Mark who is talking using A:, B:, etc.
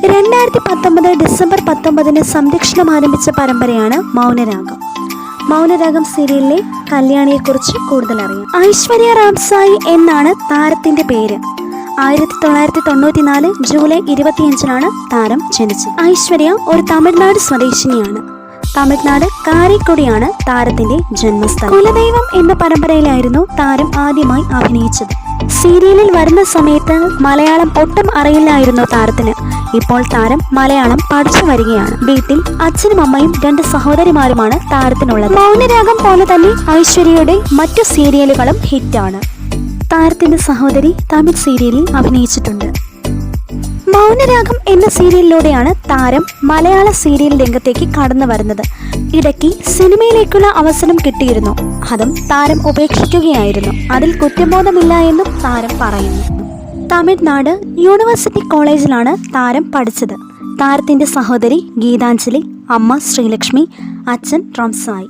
A: 2019 December 19 സംരക്ഷണം ആരംഭിച്ച പരമ്പരയാണ് മൗനരാഗം. മൗനരാഗം സീരിയലിലെ കല്യാണിയെക്കുറിച്ച് കൂടുതൽ അറിയാം. ഐശ്വര്യ റാംസായി എന്നാണ് താരത്തിന്റെ പേര്. 1994 ജൂലൈ 25 താരം ജനിച്ചത്. ഐശ്വര്യ ഒരു തമിഴ്നാട് സ്വദേശിനിയാണ്. തമിഴ്നാട് കാരക്കുടിയാണ് താരത്തിന്റെ ജന്മസ്ഥലം. കുലദൈവം എന്ന പരമ്പരയിലായിരുന്നു താരം ആദ്യമായി അഭിനയിച്ചത്. സീരിയലിൽ വരുന്ന സമയത്ത് മലയാളം ഒട്ടും അറിയില്ലായിരുന്നു താരത്തിന്. ഇപ്പോൾ താരം മലയാളം പഠിച്ചു വരികയാണ്. വീട്ടിൽ അച്ഛനും അമ്മയും 2 സഹോദരിമാരുമാണ് താരത്തിനുള്ളത്. മൗനരാഗം പോലെ തന്നെ ഐശ്വര്യയുടെ മറ്റു സീരിയലുകളും ഹിറ്റാണ്. താരത്തിന്റെ സഹോദരി തമിഴ് സീരിയലിൽ അഭിനയിച്ചിട്ടുണ്ട്. മൗനരാഗം എന്ന സീരിയലിലൂടെയാണ് താരം മലയാള സീരിയൽ രംഗത്തേക്ക് കടന്നു വരുന്നത്. ഇടയ്ക്ക് സിനിമയിലേക്കുള്ള അവസരം കിട്ടിയിരുന്നു. അതും താരം ഉപേക്ഷിക്കുകയായിരുന്നു. അതിൽ കുറ്റബോധമില്ല എന്നും താരം പറയുന്നു. തമിഴ്നാട് യൂണിവേഴ്സിറ്റി കോളേജിലാണ് താരം പഠിച്ചത്. താരത്തിന്റെ സഹോദരി ഗീതാഞ്ജലി, അമ്മ ശ്രീലക്ഷ്മി, അച്ഛൻ റംസായി.